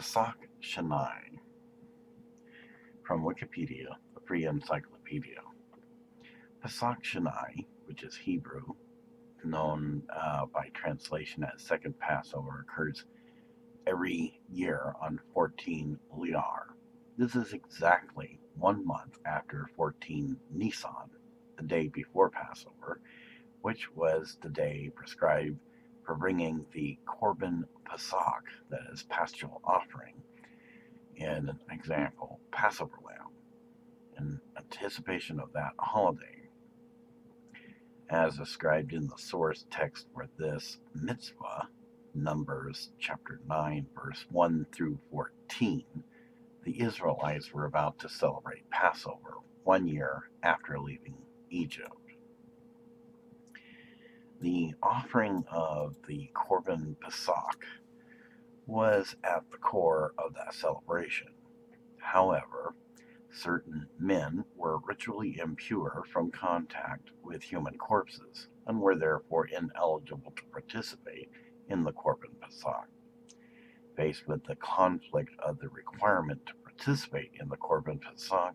substitutions from Wikipedia, a free encyclopedia. Substitutions, which is Hebrew, known by translation as Second Passover, occurs every year on 14 Iyar. This is exactly 1 month after 14 Nisan, the day before Passover, which was the day prescribed for bringing the Korban Pesach, that is, paschal offering, in an example, Passover lamb, in anticipation of that holiday. As described in the source text for this mitzvah, Numbers chapter 9, verse 1 through 14, the Israelites were about to celebrate Passover 1 year after leaving Egypt. The offering of the Korban Pesach was at the core of that celebration. However, certain men were ritually impure from contact with human corpses and were therefore ineligible to participate in the Korban Pesach. Faced with the conflict of the requirement to participate in the Korban Pesach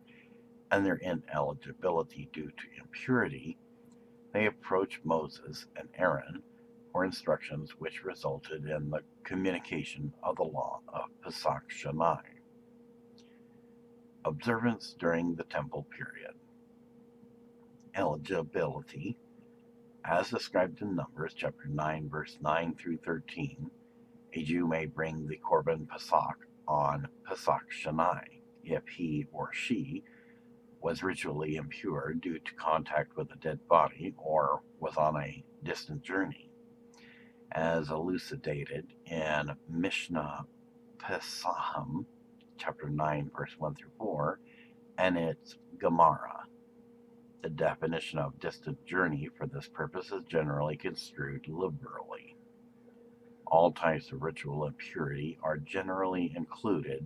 and their ineligibility due to impurity, they approached Moses and Aaron for instructions which resulted in the communication of the law of Pesach Shani. Observance during the temple period. Eligibility. As described in Numbers chapter 9, verse 9 through 13, a Jew may bring the Korban Pesach on Pesach Shani if he or she was ritually impure due to contact with a dead body or was on a distant journey, as elucidated in Mishnah Pesachim, chapter 9, verse 1 through 4, and its Gemara. The definition of distant journey for this purpose is generally construed liberally. All types of ritual impurity are generally included,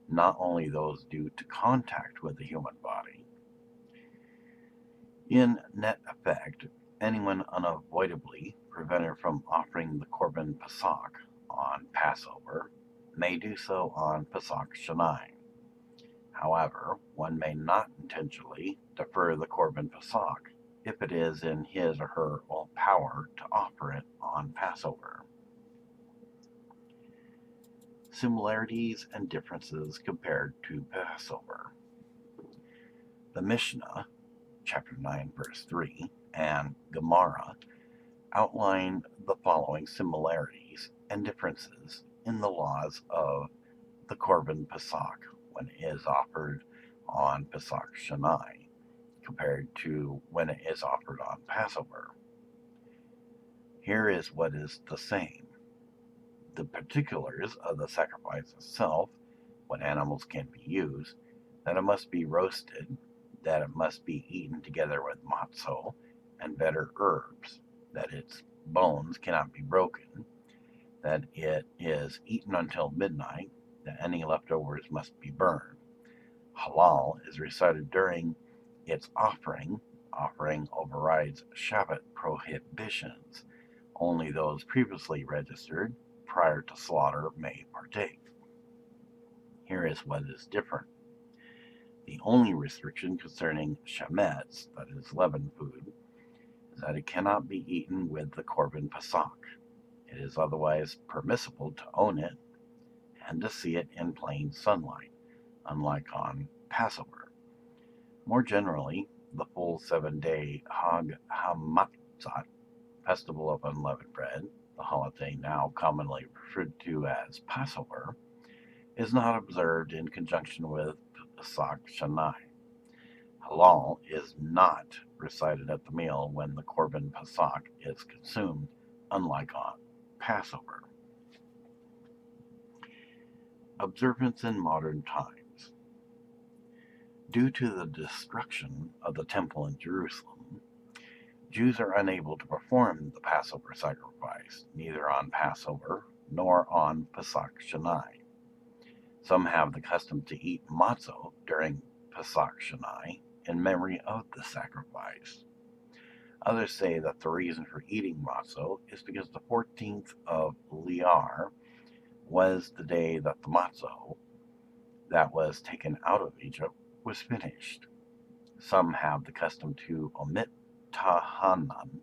not only those due to contact with the human body. In net effect, anyone unavoidably prevented from offering the Korban Pesach on Passover may do so on Pesach Shani. However, one may not intentionally defer the Korban Pesach if it is in his or her own power to offer it on Passover. Similarities and differences compared to Passover. The Mishnah, chapter 9, verse 3, and Gemara outline the following similarities and differences in the laws of the Korban Pesach when it is offered on Pesach Shani compared to when it is offered on Passover. Here is what is the same. The particulars of the sacrifice itself, what animals can be used, that it must be roasted, that it must be eaten together with matzo and bitter herbs, that its bones cannot be broken, that it is eaten until midnight, that any leftovers must be burned. Halal is recited during its offering. Offering overrides Shabbat prohibitions. Only those previously registered prior to slaughter may partake. Here is what is different. The only restriction concerning shemetz, that is leavened food, is that it cannot be eaten with the Korban Pesach. It is otherwise permissible to own it and to see it in plain sunlight, unlike on Passover. More generally, the full 7-day Hag HaMatzot, Festival of Unleavened Bread, the holiday now commonly referred to as Passover, is not observed in conjunction with Pesach Shani. Halal is not recited at the meal when the Korban Pesach is consumed, unlike on Passover. Observance in modern times. Due to the destruction of the temple in Jerusalem, Jews are unable to perform the Passover sacrifice, neither on Passover nor on Pesach Shani. Some have the custom to eat matzo during Pesach Shani in memory of the sacrifice. Others say that the reason for eating matzo is because the 14th of Iyar was the day that the matzo that was taken out of Egypt was finished. Some have the custom to omit Tahanan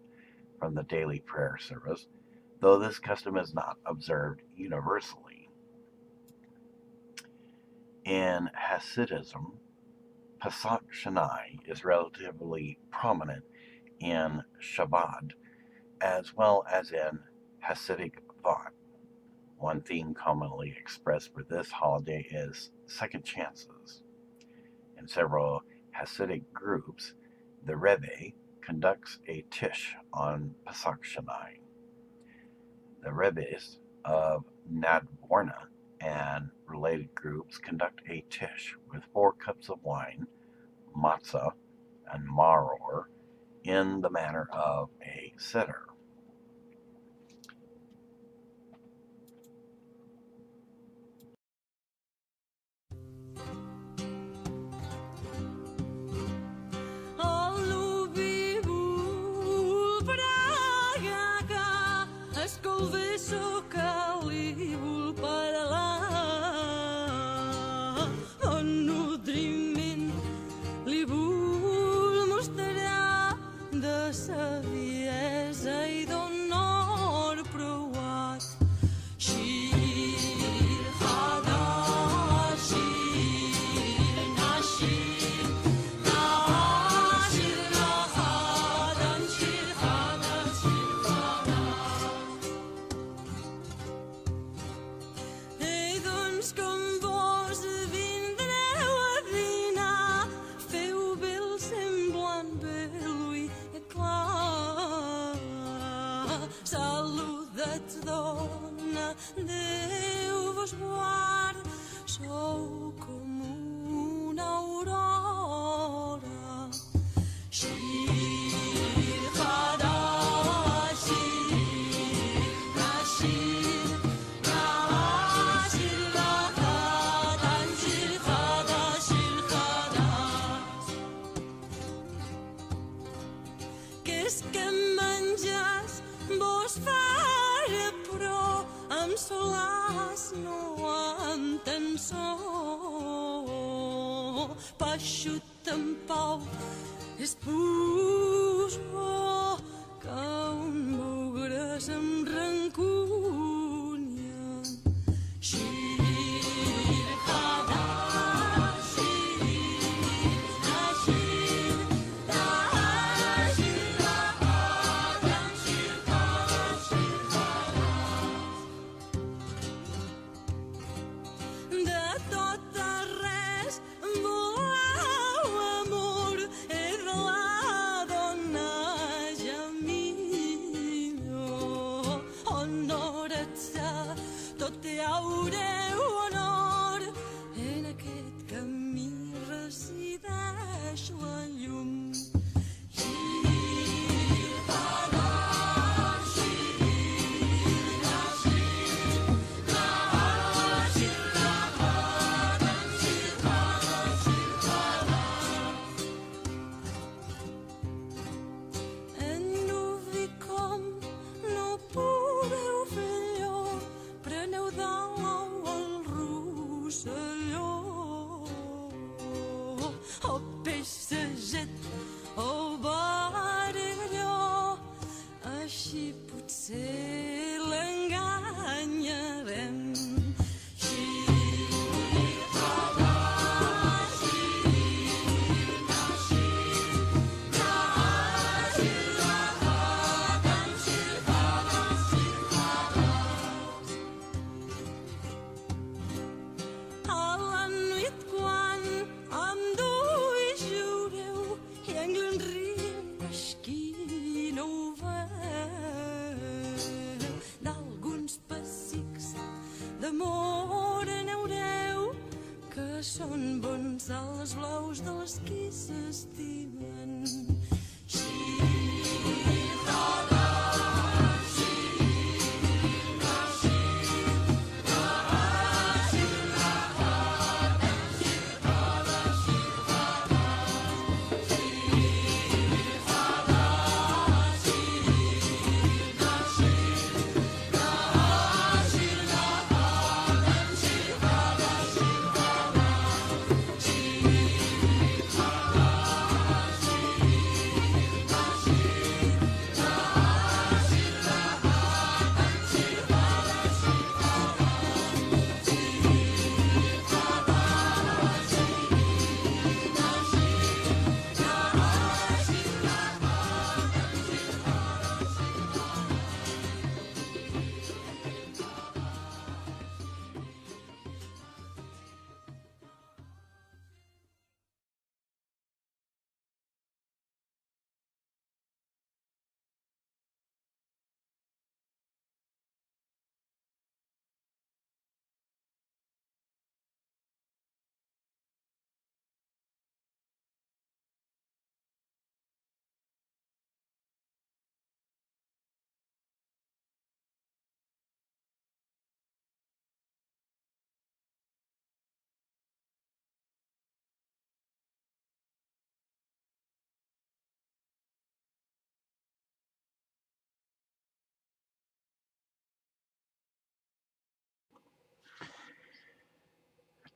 from the daily prayer service, though this custom is not observed universally. In Hasidism, Pesach Shani is relatively prominent in Shabbat, as well as in Hasidic thought. One theme commonly expressed for this holiday is second chances. In several Hasidic groups, the Rebbe conducts a tish on Pesach Shani. The Rebbes of Nadvorna and related groups conduct a tish with 4 cups of wine, matzah, and maror in the manner of a seder. Escolve-se o calíbul para lá.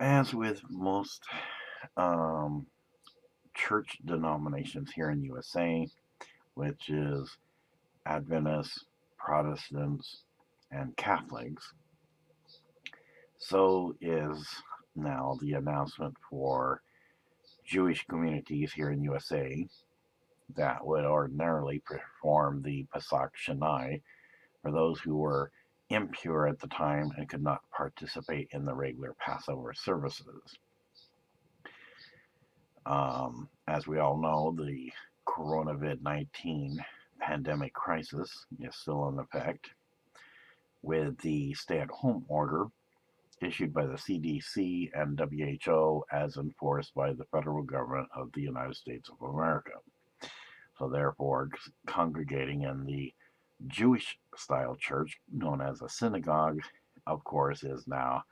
As with most um, church denominations here in USA, which is Adventists, Protestants, and Catholics, so is now the announcement for Jewish communities here in USA that would ordinarily perform the Pesach Sheni for those who were impure at the time and could not participate in the regular Passover services. As we all know, the Coronavid19 pandemic crisis is still in effect, with the stay-at-home order issued by the CDC and WHO as enforced by the federal government of the United States of America. So therefore, congregating in the Jewish-style church, known as a synagogue, of course, is now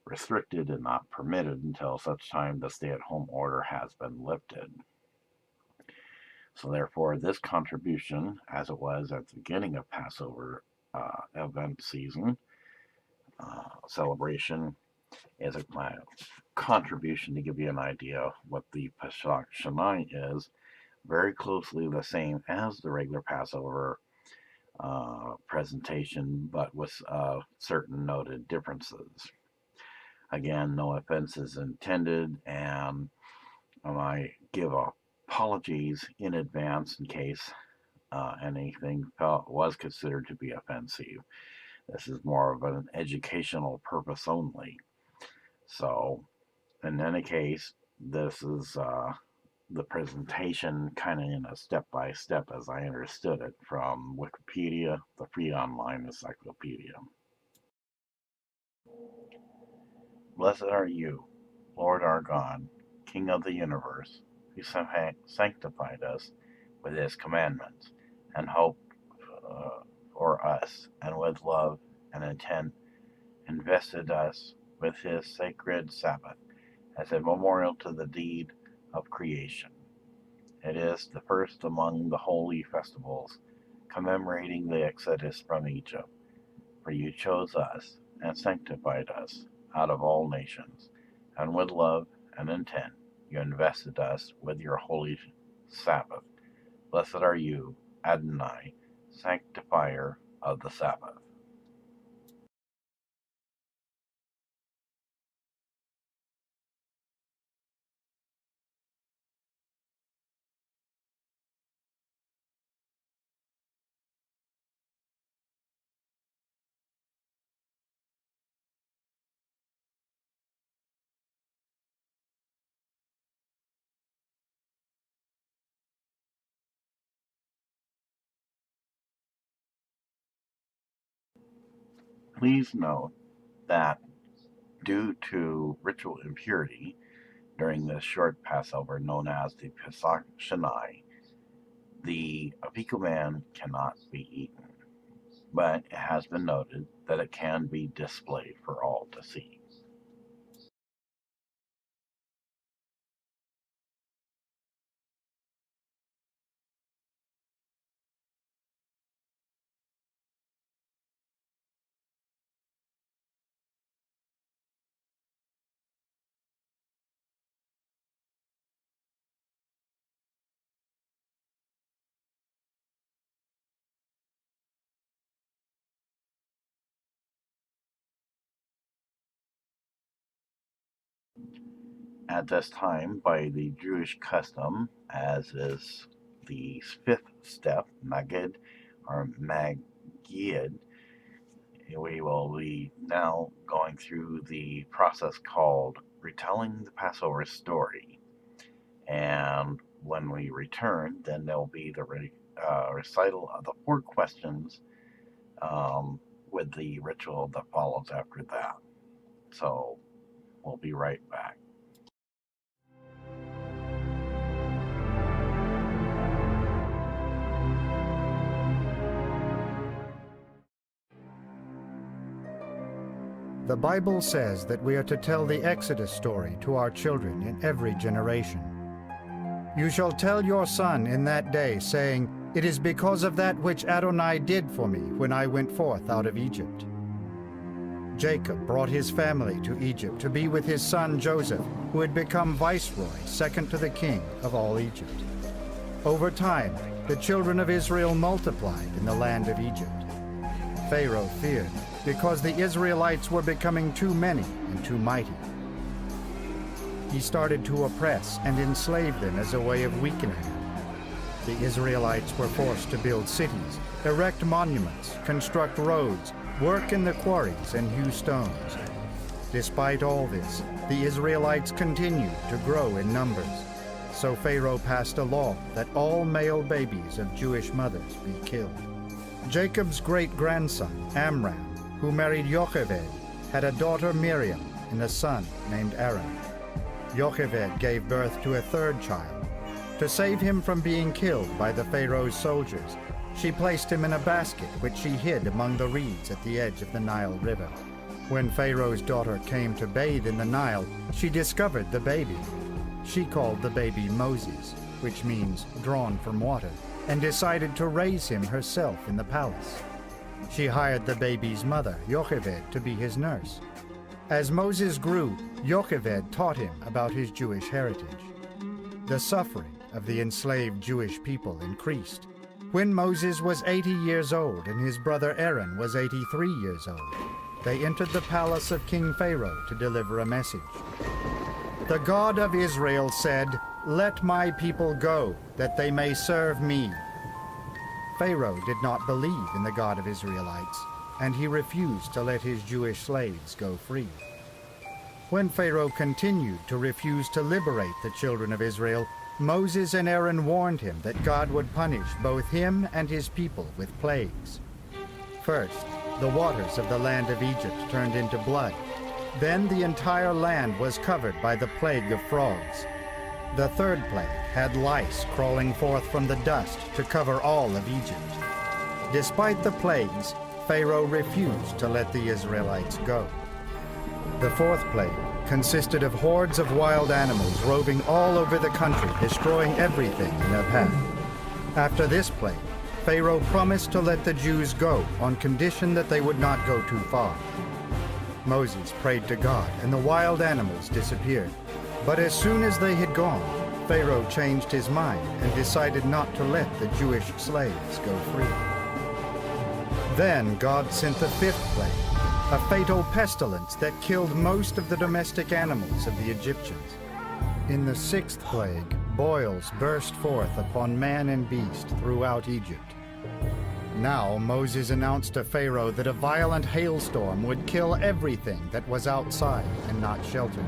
restricted and not permitted until such time the stay-at-home order has been lifted. So therefore, this contribution, as it was at the beginning of Passover event season, celebration, is my contribution to give you an idea of what the Pesach Shani is, very closely the same as the regular Passover presentation, but with certain noted differences. Again, no offenses intended, and I give apologies in advance in case anything was considered to be offensive. This is more of an educational purpose only. So, in any case, this is the presentation kind of in a step-by-step as I understood it from Wikipedia, the free online encyclopedia. Blessed are you, Lord our God, King of the universe, who sanctified us with his commandments, and hope for us, and with love and intent invested us with his sacred Sabbath as a memorial to the deed of creation. It is the first among the holy festivals, commemorating the exodus from Egypt. For you chose us and sanctified us out of all nations, and with love and intent you invested us with your holy Sabbath. Blessed are you, Adonai, sanctifier of the Sabbath. Please note that due to ritual impurity during this short Passover known as the Pesach Shani, the apikoman cannot be eaten, but it has been noted that it can be displayed for all to see. At this time, by the Jewish custom, as is the fifth step, Magid or Magid, we will be now going through the process called retelling the Passover story. And when we return, then there will be the recital of the 4 questions with the ritual that follows after that. So we'll be right back. The Bible says that we are to tell the Exodus story to our children in every generation. You shall tell your son in that day, saying, It is because of that which Adonai did for me when I went forth out of Egypt. Jacob brought his family to Egypt to be with his son Joseph, who had become viceroy, second to the king of all Egypt. Over time, the children of Israel multiplied in the land of Egypt. Pharaoh feared, because the Israelites were becoming too many and too mighty. He started to oppress and enslave them as a way of weakening them. The Israelites were forced to build cities, erect monuments, construct roads, work in the quarries and hew stones. Despite all this, the Israelites continued to grow in numbers. So Pharaoh passed a law that all male babies of Jewish mothers be killed. Jacob's great-grandson, Amram, who married Jochebed, had a daughter Miriam and a son named Aaron. Jochebed gave birth to a third child. To save him from being killed by the Pharaoh's soldiers, she placed him in a basket which she hid among the reeds at the edge of the Nile River. When Pharaoh's daughter came to bathe in the Nile, she discovered the baby. She called the baby Moses, which means drawn from water, and decided to raise him herself in the palace. She hired the baby's mother, Jochebed, to be his nurse. As Moses grew, Jochebed taught him about his Jewish heritage. The suffering of the enslaved Jewish people increased. When Moses was 80 years old and his brother Aaron was 83 years old, they entered the palace of King Pharaoh to deliver a message. The God of Israel said, "Let my people go, that they may serve me." Pharaoh did not believe in the God of Israelites, and he refused to let his Jewish slaves go free. When Pharaoh continued to refuse to liberate the children of Israel, Moses and Aaron warned him that God would punish both him and his people with plagues. First, the waters of the land of Egypt turned into blood. Then the entire land was covered by the plague of frogs. The third plague had lice crawling forth from the dust to cover all of Egypt. Despite the plagues, Pharaoh refused to let the Israelites go. The fourth plague consisted of hordes of wild animals roving all over the country, destroying everything in their path. After this plague, Pharaoh promised to let the Jews go on condition that they would not go too far. Moses prayed to God, and the wild animals disappeared. But as soon as they had gone, Pharaoh changed his mind and decided not to let the Jewish slaves go free. Then God sent the fifth plague, a fatal pestilence that killed most of the domestic animals of the Egyptians. In the sixth plague, boils burst forth upon man and beast throughout Egypt. Now Moses announced to Pharaoh that a violent hailstorm would kill everything that was outside and not sheltered.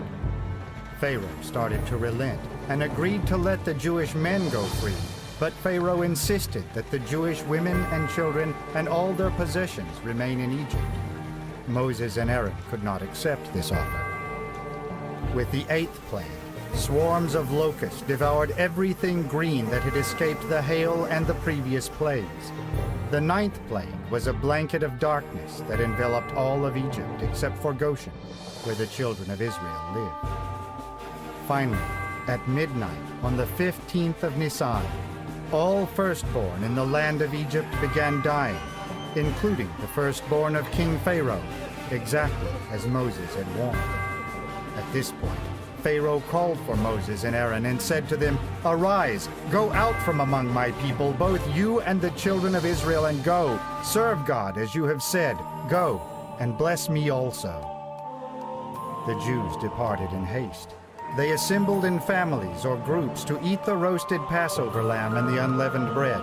Pharaoh started to relent and agreed to let the Jewish men go free, but Pharaoh insisted that the Jewish women and children and all their possessions remain in Egypt. Moses and Aaron could not accept this offer. With the eighth plague, swarms of locusts devoured everything green that had escaped the hail and the previous plagues. The ninth plague was a blanket of darkness that enveloped all of Egypt except for Goshen, where the children of Israel lived. Finally, at midnight on the 15th of Nisan, all firstborn in the land of Egypt began dying, including the firstborn of King Pharaoh, exactly as Moses had warned. At this point, Pharaoh called for Moses and Aaron and said to them, "Arise, go out from among my people, both you and the children of Israel, and go, serve God as you have said. Go, and bless me also." The Jews departed in haste. They assembled in families or groups to eat the roasted Passover lamb and the unleavened bread.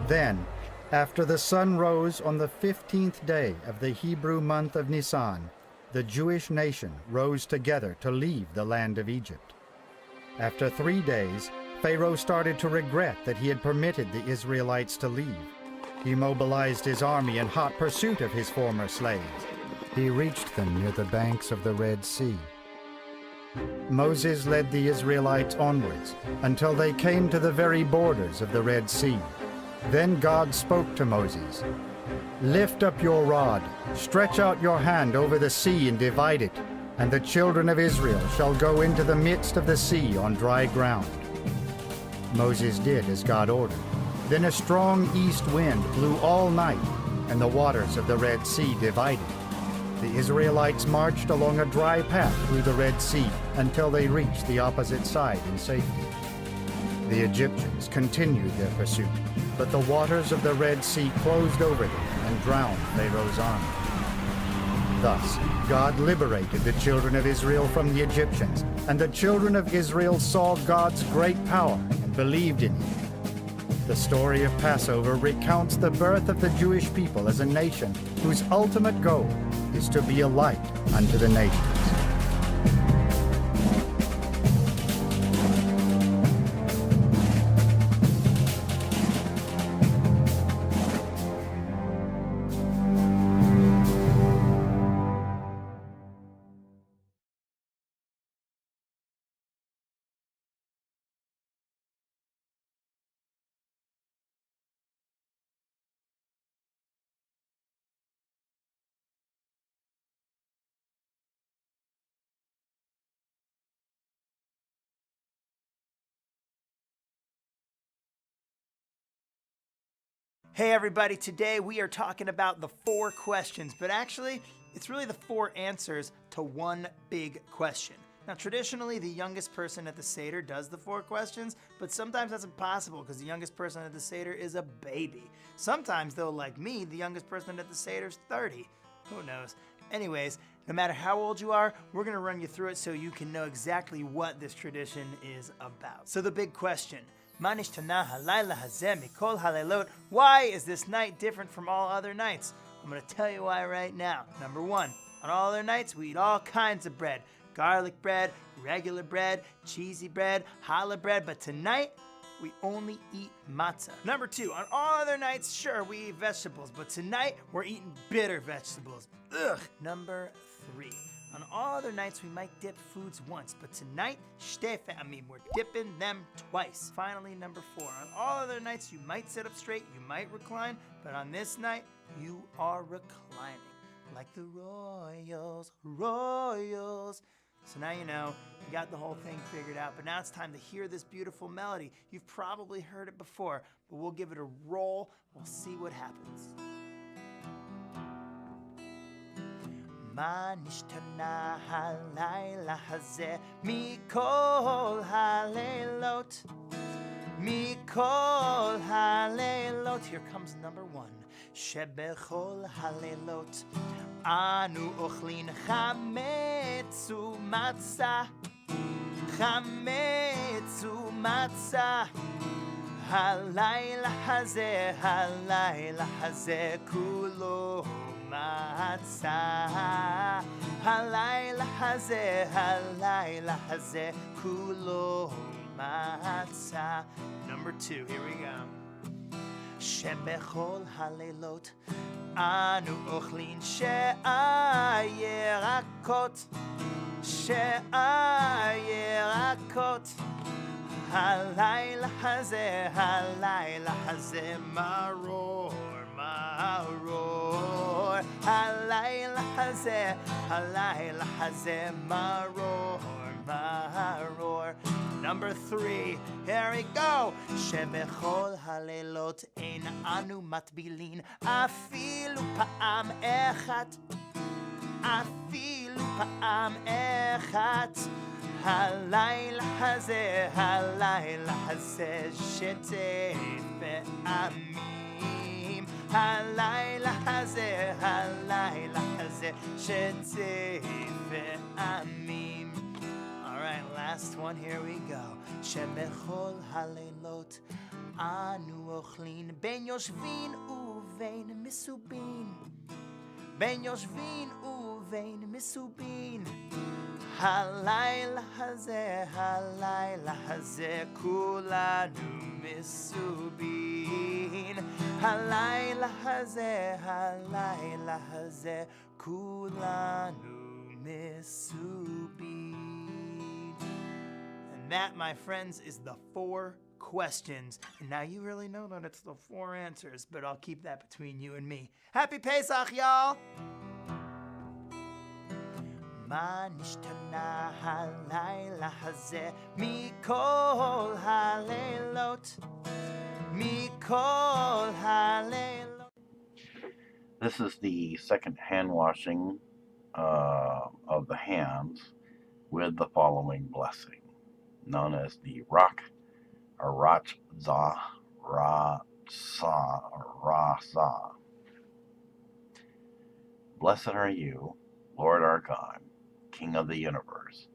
Then, after the sun rose on the 15th day of the Hebrew month of Nisan, the Jewish nation rose together to leave the land of Egypt. After 3 days, Pharaoh started to regret that he had permitted the Israelites to leave. He mobilized his army in hot pursuit of his former slaves. He reached them near the banks of the Red Sea. Moses led the Israelites onwards until they came to the very borders of the Red Sea. Then God spoke to Moses, "Lift up your rod, stretch out your hand over the sea and divide it, and the children of Israel shall go into the midst of the sea on dry ground." Moses did as God ordered. Then a strong east wind blew all night, and the waters of the Red Sea divided. The Israelites marched along a dry path through the Red Sea until they reached the opposite side in safety. The Egyptians continued their pursuit, but the waters of the Red Sea closed over them and drowned Pharaoh's army. Thus, God liberated the children of Israel from the Egyptians, and the children of Israel saw God's great power and believed in him. The story of Passover recounts the birth of the Jewish people as a nation whose ultimate goal is to be a light unto the nations. Hey everybody, today we are talking about the 4 questions, but actually it's really the 4 answers to one big question. Now traditionally the youngest person at the Seder does the 4 questions, but sometimes that's impossible because the youngest person at the Seder is a baby. Sometimes though, like me, the youngest person at the Seder is 30. Who knows? Anyways, no matter how old you are, we're going to run you through it so you can know exactly what this tradition is about. So the big question. Why is this night different from all other nights? I'm going to tell you why right now. Number 1, on all other nights we eat all kinds of bread. Garlic bread, regular bread, cheesy bread, challah bread, but tonight we only eat matzah. Number 2, on all other nights, sure, we eat vegetables, but tonight we're eating bitter vegetables. Ugh. Number 3. On all other nights, we might dip foods once, but tonight, we're dipping them twice. Finally, number 4. On all other nights, you might sit up straight, you might recline, but on this night, you are reclining. Like the royals. So now you know, you got the whole thing figured out, but now it's time to hear this beautiful melody. You've probably heard it before, but we'll give it a roll. We'll see what happens. מה נשתנה הלילה הזה מכל הלילות, מכל הלילות. Here comes number 1. שבכל הלילות אנו אוכלים חמץ ומצה, חמץ ומצה. הלילה הזה כולו מצה. הלילה הזה כולו מצה. Number 2, here we go. שבכל הלילות אנו אוכלים ירקות, ירקות. הלילה הזה מרור, מרור. הלילה הזה מרור, מרור. Number 3, here we go. שבכל הלילות אין אנו מטבילין אפילו פעם אחת, אפילו פעם אחת. הלילה הזה שתי פעמים. הלילה הזה שתי פעמים. Alright, last one, here we go. שבכל הלילות אנו אוכלים בין יושבין ובין מסובין, בין יושבין ובין מסובין. הלילה הזה כולנו מסובין. הלילה הזה כולנו מסובין. And that, my friends, is the 4 questions. And now you really know that it's the 4 answers, but I'll keep that between you and me. Happy Pesach, y'all! מה נשתנה הלילה הזה מכל הלילות, מכל הלילות. This is the second hand washing of the hands with the following blessing, known as the Rak, or Ratzah, Rasa. Blessed are you, Lord our God, King of the universe,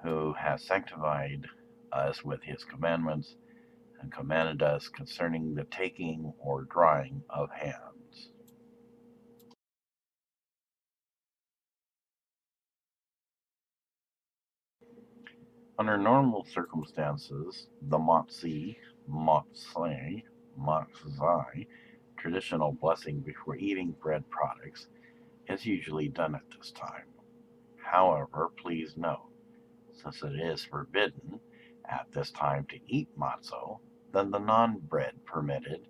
who has sanctified us with his commandments, and commanded us concerning the taking or drying of hands. Under normal circumstances, the matzai, traditional blessing before eating bread products is usually done at this time. However, please note, since it is forbidden at this time to eat matzo, then the non-bread permitted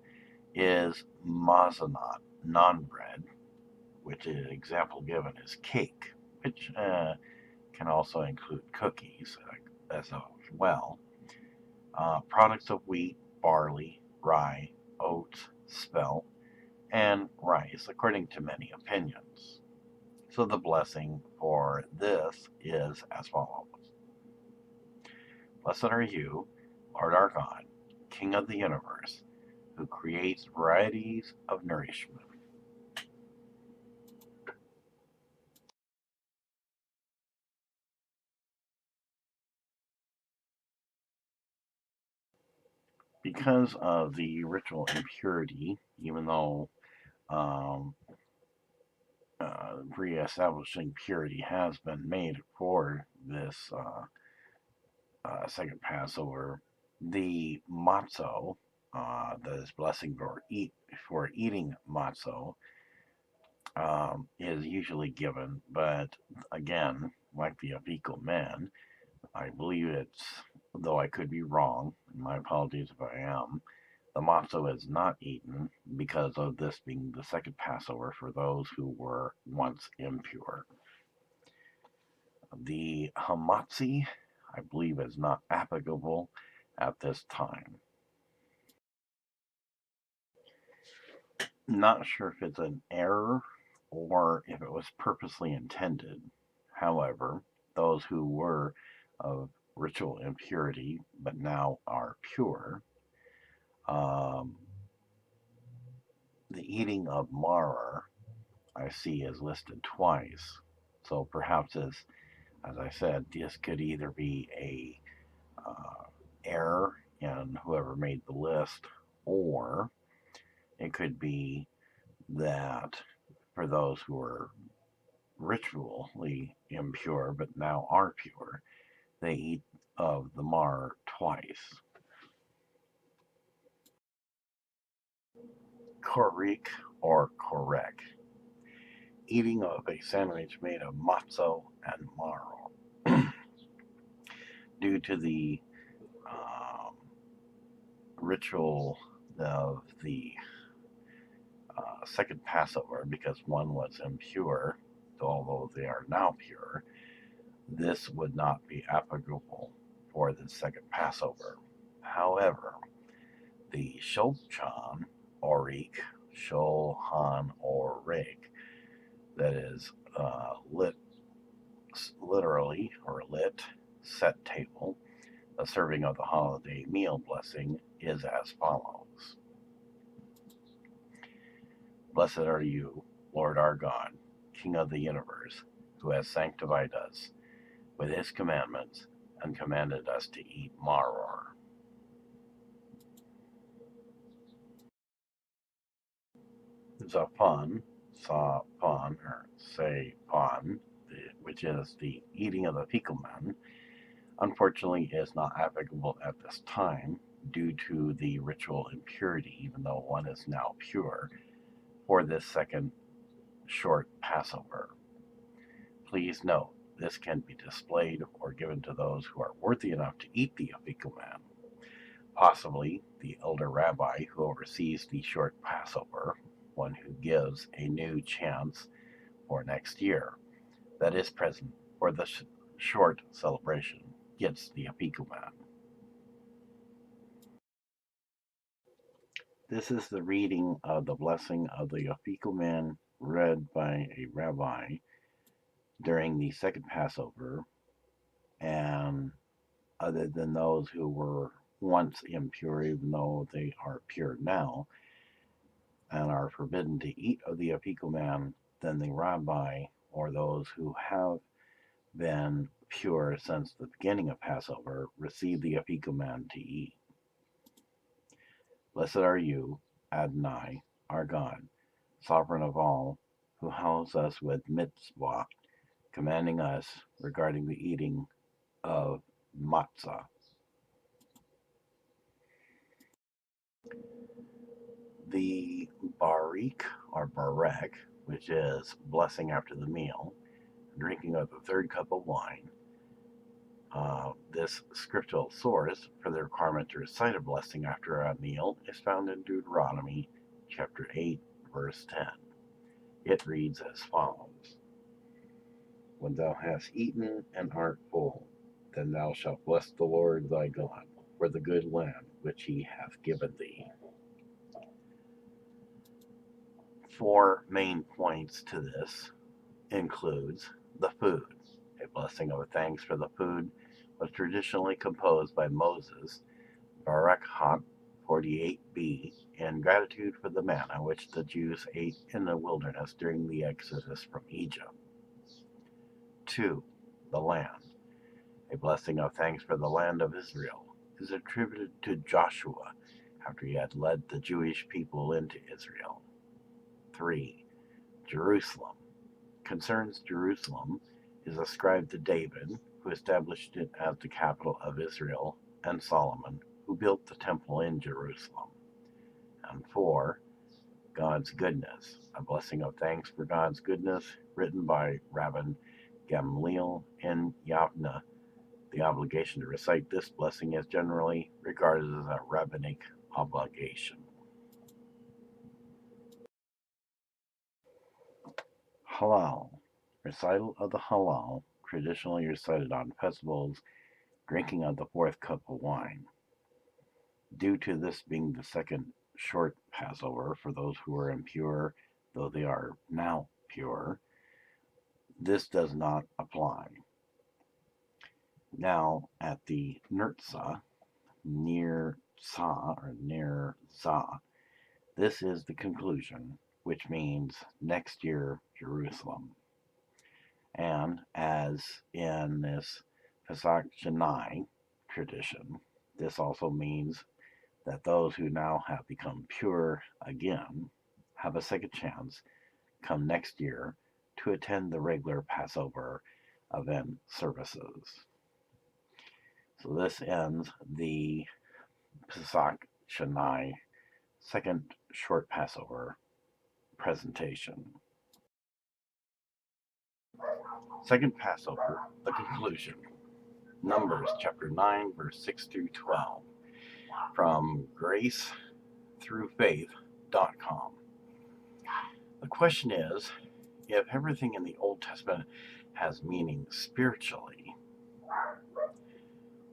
is mazanat, non-bread, which an example given is cake, which can also include cookies as well. Products of wheat, barley, rye, oats, spelt, and rice, according to many opinions. So the blessing for this is as follows. Blessed are you, Lord our God, King of the universe, who creates varieties of nourishment. Because of the ritual impurity, even though um, reestablishing purity has been made for this second Passover, the matzo, that is blessing for eating matzo, is usually given, but again, like the apical man, I believe it's, though I could be wrong, my apologies if I am, the matzo is not eaten because of this being the second Passover for those who were once impure. The hamatzi, I believe, is not applicable at this time. Not sure if it's an error or if it was purposely intended. However, those who were of ritual impurity but now are pure, um, the eating of maror I see is listed twice. So perhaps, as I said, this could either be a error in whoever made the list, or it could be that for those who are ritually impure but now are pure, they eat of the mar twice. Korik or korek, eating of a sandwich made of matzo and maror. Due to the ritual of the second Passover, because one was impure, although they are now pure, this would not be applicable for the second Passover. However, the Shochan Orik, Shohan Orik, that is literally or lit, set table, the serving of the holiday meal blessing is as follows. Blessed are you, Lord our God, King of the universe, who has sanctified us with his commandments and commanded us to eat maror. Zapon, sa-pon, or say-pon, which is the eating of the pickelman, unfortunately is not applicable at this time due to the ritual impurity, even though one is now pure, for this second short Passover. Please note, this can be displayed or given to those who are worthy enough to eat the apikuman. Possibly the elder rabbi who oversees the short Passover, one who gives a new chance for next year, that is present for the short celebration, gets the apikuman. This is the reading of the blessing of the apikuman read by a rabbi during the second Passover, and other than those who were once impure, even though they are pure now, and are forbidden to eat of the apikuman, then the rabbi, or those who have been pure since the beginning of Passover, receive the apikuman to eat. Blessed are you, Adonai, our God, sovereign of all, who house us with mitzvah, commanding us regarding the eating of matzah. The barik, or barek, which is blessing after the meal, drinking of the third cup of wine. This scriptural source for the requirement to recite a blessing after a meal is found in Deuteronomy chapter 8, verse 10. It reads as follows: When thou hast eaten and art full, then thou shalt bless the Lord thy God for the good land which he hath given thee. 4 main points to this includes the food. A blessing of thanks for the food was traditionally composed by Moses, Barak 48b, in gratitude for the manna which the Jews ate in the wilderness during the exodus from Egypt. 2. The land. A blessing of thanks for the land of Israel is attributed to Joshua after he had led the Jewish people into Israel. 3. Jerusalem. Concerns Jerusalem is ascribed to David, who established it as the capital of Israel, and Solomon, who built the temple in Jerusalem. And 4. God's goodness. A blessing of thanks for God's goodness, written by Rabban Gamliel in Yavna. The obligation to recite this blessing is generally regarded as a rabbinic obligation. Halal. Recital of the halal, traditionally recited on festivals, drinking of the fourth cup of wine. Due to this being the second short Passover for those who are impure, though they are now pure, this does not apply. Now, at the Nirtza, near Za, this is the conclusion, which means next year Jerusalem. And as in this Pesach Sheni tradition, this also means that those who now have become pure again have a second chance come next year to attend the regular Passover event services. So this ends the Pesach Sheni second short Passover presentation. Second Passover, the conclusion. Numbers chapter 9, verse 6 through 12. From gracethroughfaith.com. The question is, if everything in the Old Testament has meaning spiritually,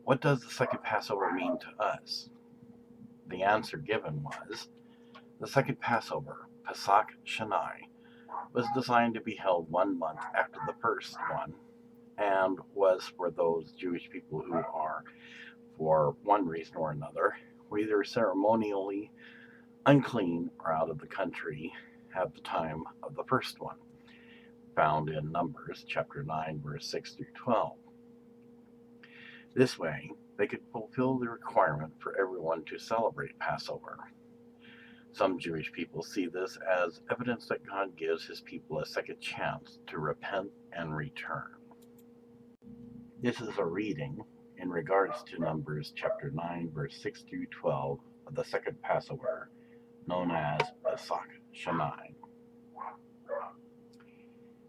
what does the second Passover mean to us? The answer given was, the second Passover, Pesach Sheni, was designed to be held 1 month after the first one, and was for those Jewish people who are, for one reason or another, were either ceremonially unclean or out of the country at the time of the first one, found in Numbers chapter 9, verse 6 through 12. This way, they could fulfill the requirement for everyone to celebrate Passover. Some Jewish people see this as evidence that God gives his people a second chance to repent and return. This is a reading in regards to Numbers chapter 9, verse 6 through 12 of the second Passover, known as Pesach Sheni.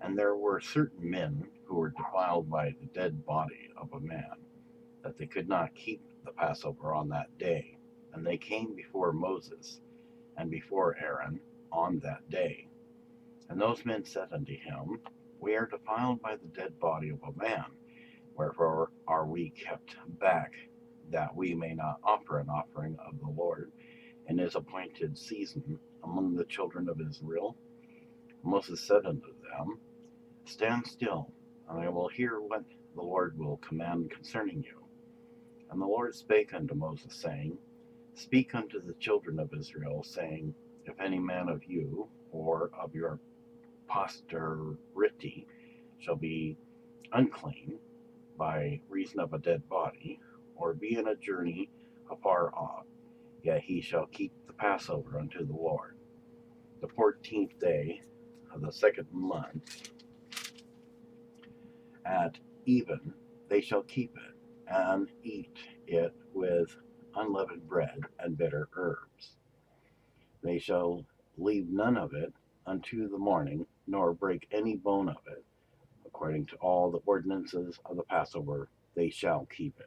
And there were certain men who were defiled by the dead body of a man, that they could not keep the Passover on that day. And they came before Moses and before Aaron on that day. And those men said unto him, We are defiled by the dead body of a man. Wherefore are we kept back, that we may not offer an offering of the Lord in his appointed season among the children of Israel? Moses said unto them, Stand still, and I will hear what the Lord will command concerning you. And the Lord spake unto Moses, saying, Speak unto the children of Israel, saying, If any man of you, or of your posterity, shall be unclean by reason of a dead body, or be in a journey afar off, Yet he shall keep the Passover unto the Lord. The 14th day of the second month at even they shall keep it, and eat it with unleavened bread and bitter herbs. They shall leave none of it unto the morning, nor break any bone of it. According to all the ordinances of the Passover, they shall keep it.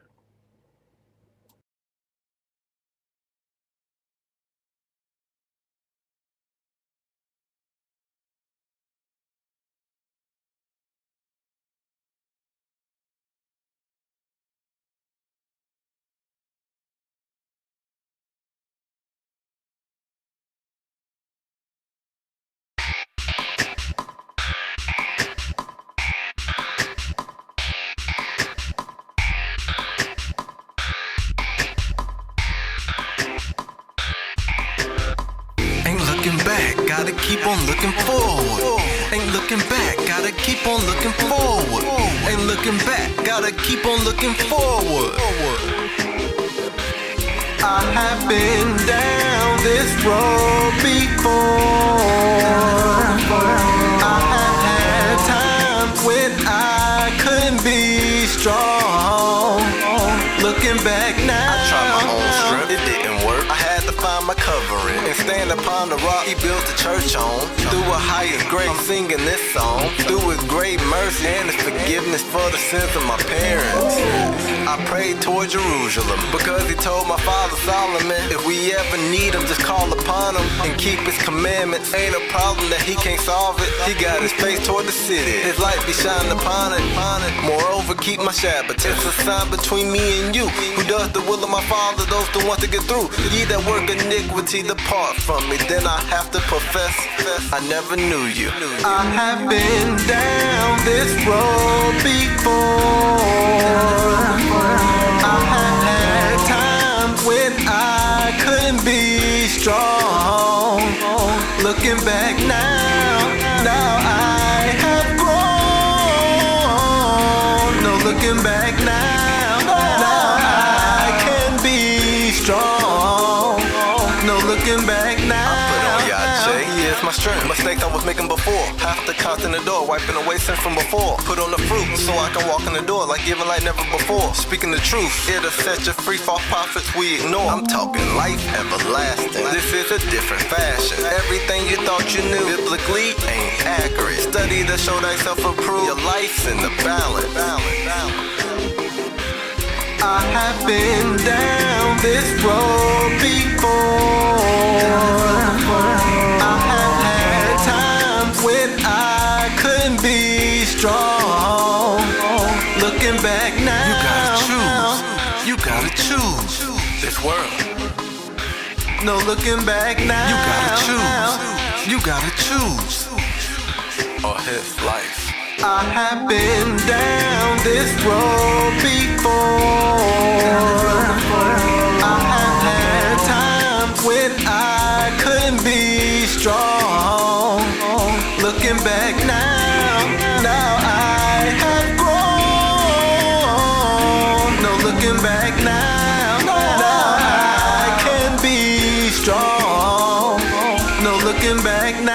Gotta keep on looking forward. Ain't looking back, gotta keep on looking forward. Ain't looking back, gotta keep on looking forward. I have been down this road before. I have had times when I couldn't be strong. Looking back now, I tried my own strength, it didn't work. I had to find my covering and stand upon the rock he built the church on. Through a higher grace, I'm singing this song. Through his great mercy and his forgiveness for the sins of my parents, I prayed toward Jerusalem because he told my father Solomon, if we ever need him, just call upon him and keep his commandments. Ain't a problem that he can't solve it. He got his face toward the city, his light be shining upon it. Moreover, keep my Shabbat. It's a sign between me and you. Who does the will of my father, those the ones to get through. Ye that work iniquity, depart from me. Then I have to profess, I never knew you. I have been down this road before. I have had times when I couldn't be strong. Looking back now I have grown. No, looking back now I can be strong. No, looking back now. He is my strength. Mistakes I was making before. Half the counts in the door, wiping away sin from before. Put on the fruit so I can walk in the door like giving like never before. Speaking the truth, it'll set you free. False prophets we ignore. I'm talking life everlasting. This is a different fashion. Everything you thought you knew biblically ain't accurate. Study to show thyself approved. Your life's in the balance. I have been down this road before. I have had times when I couldn't be strong. Looking back now, you gotta choose. You gotta choose this world. No, looking back now, you gotta choose. You gotta choose. Or his life. I have been down this road before. I have had times when I couldn't be strong. Looking back now I have grown. No, looking back now I can be strong. No, looking back now.